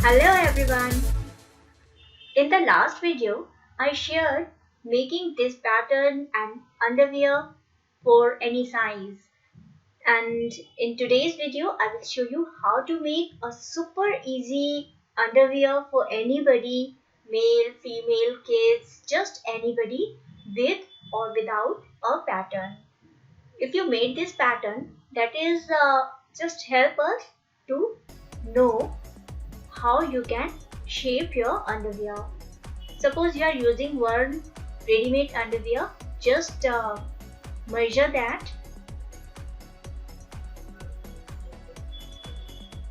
Hello everyone! In the last video, I shared making this pattern and underwear for any size. And in today's video, I will show you how to make a super easy underwear for anybody, male, female, kids, just anybody with or without a pattern. If you made this pattern, that is just help us to know how you can shape your underwear. Suppose you are using one ready-made underwear, just measure that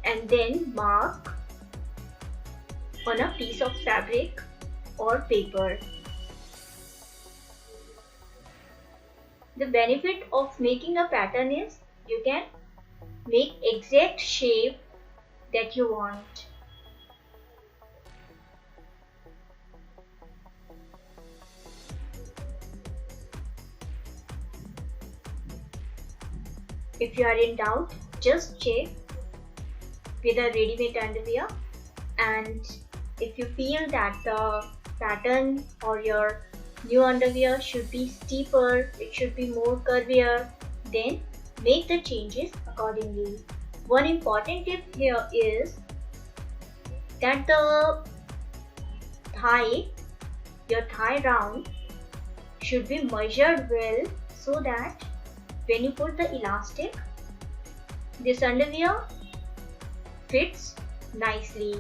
and then mark on a piece of fabric or paper. The benefit of making a pattern is you can make exact shape that you want. If you are in doubt, just check with a ready-made underwear, and if you feel that the pattern or your new underwear should be steeper, it should be more curvier, then make the changes accordingly. One important tip here is that your thigh round should be measured well so that when you put the elastic, this underwear fits nicely.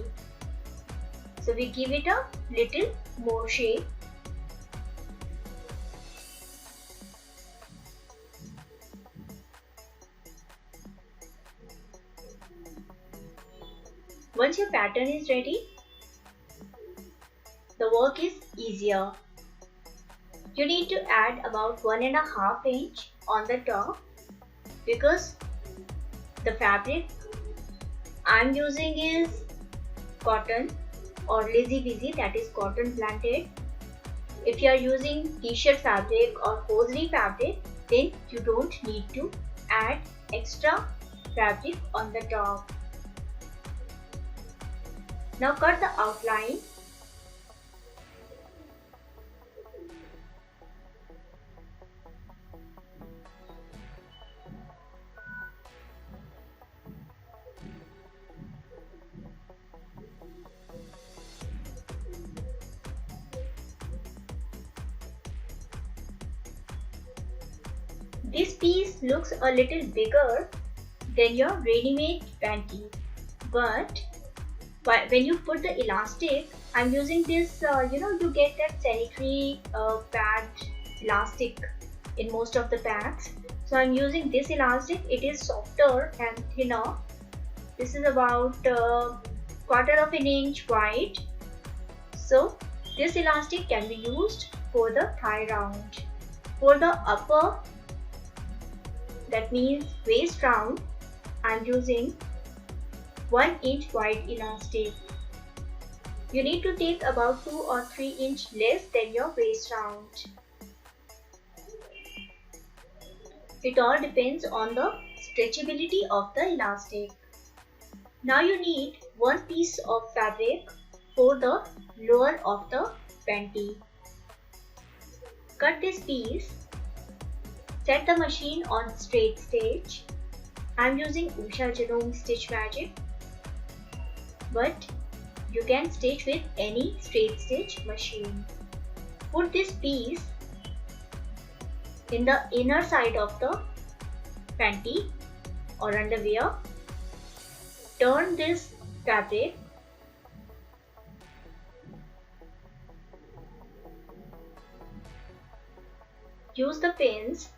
So we give it a little more shape. Once your pattern is ready, the work is easier. You need to add about 1.5 inch on the top because the fabric I'm using is cotton or lazy busy, that is cotton blended. If you are using t-shirt fabric or hosiery fabric, then you don't need to add extra fabric on the top. Now cut the outline. This piece looks a little bigger than your ready-made panty, but when you put the elastic, I'm using this, you get that sanitary pad elastic in most of the pads. So I'm using this elastic. It is softer and thinner. This is about 1/4 inch wide. So this elastic can be used for the thigh round. For the upper, that means waist round, I'm using 1 inch wide elastic. You need to take about 2 or 3 inch less than your waist round. It all depends on the stretchability of the elastic. Now you need one piece of fabric for the lower of the panty. Cut this piece. Set the machine on straight stitch. I'm using Usha Genome Stitch Magic, but you can stitch with any straight stitch machine. Put this piece in the inner side of the panty or underwear. Turn this fabric. Use the pins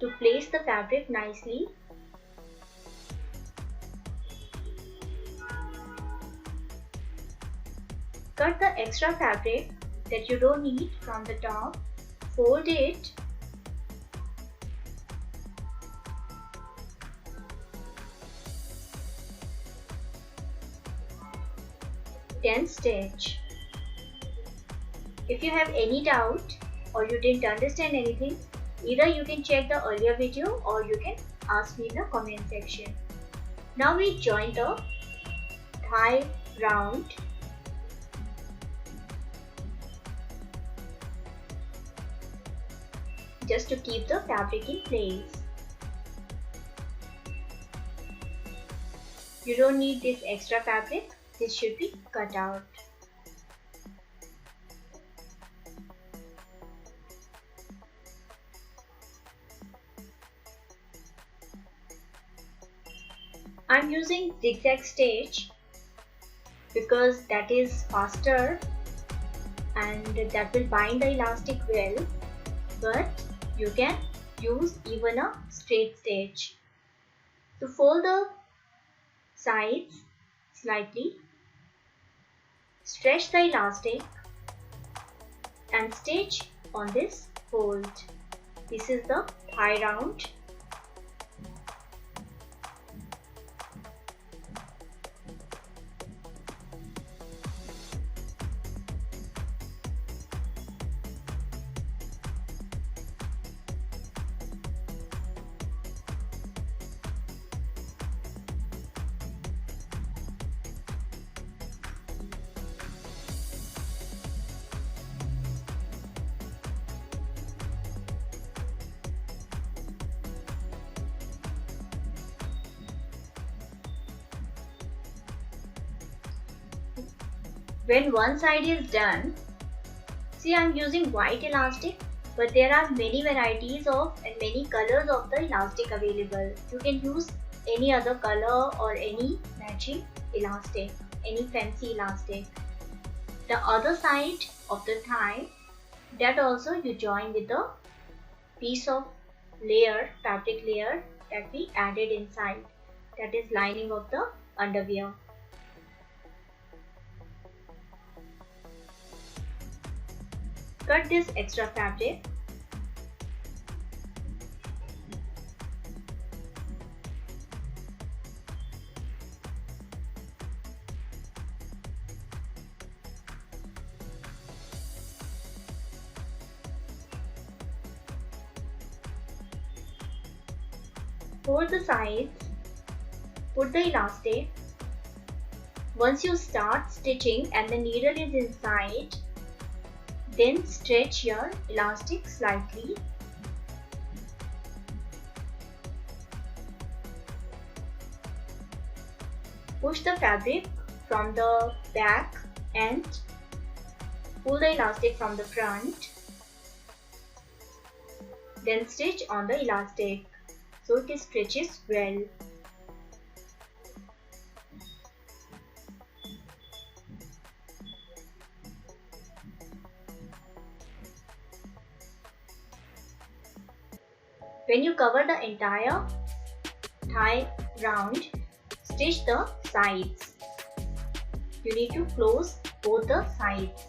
to place the fabric nicely. Cut the extra fabric that you don't need from the top. Fold it. Then stitch. If you have any doubt or you didn't understand anything, either you can check the earlier video or you can ask me in the comment section. Now we join the thigh round. Just to keep the fabric in place. You don't need this extra fabric. This should be cut out. I'm using zigzag stitch because that is faster and that will bind the elastic well, but you can use even a straight stitch. So fold the sides slightly, stretch the elastic and stitch on this fold. This is the thigh round. When one side is done, see, I'm using white elastic, but there are many varieties of and many colors of the elastic available. You can use any other color or any matching elastic, any fancy elastic. The other side of the thigh, that also you join with the piece of layer, fabric layer that we added inside, that is lining of the underwear. Cut this extra fabric. Fold the sides, put the elastic. Once you start stitching and the needle is inside, then stretch your elastic slightly. Push the fabric from the back and pull the elastic from the front. Then stitch on the elastic so it stretches well. When you cover the entire thigh round, stitch the sides. You need to close both the sides.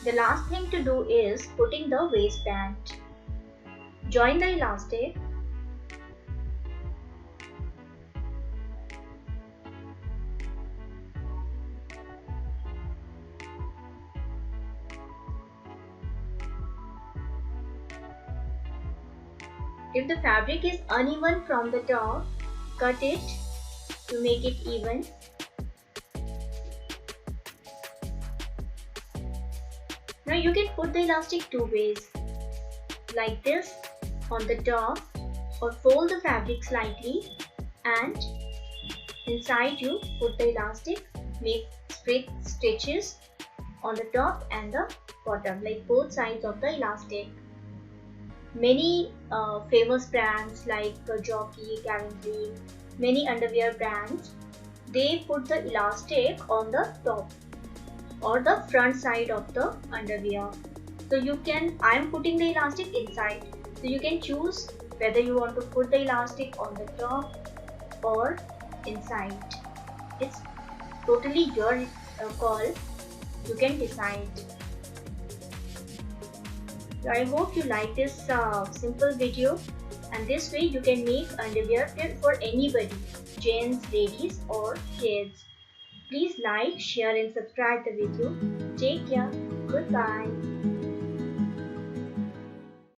The last thing to do is putting the waistband. Join the elastic. If the fabric is uneven from the top, cut it to make it even. Now you can put the elastic two ways, like this on the top, or fold the fabric slightly and inside you put the elastic, make straight stitches on the top and the bottom, like both sides of the elastic. Many famous brands like Jockey, Calvin Klein, many underwear brands, they put the elastic on the top or the front side of the underwear. So you can, I am putting the elastic inside. So you can choose whether you want to put the elastic on the top or inside. It's totally your call. You can decide. So I hope you like this simple video, and this way you can make underwear fit for anybody, gents, ladies or kids. Please like, share and subscribe the video. Take care. Goodbye.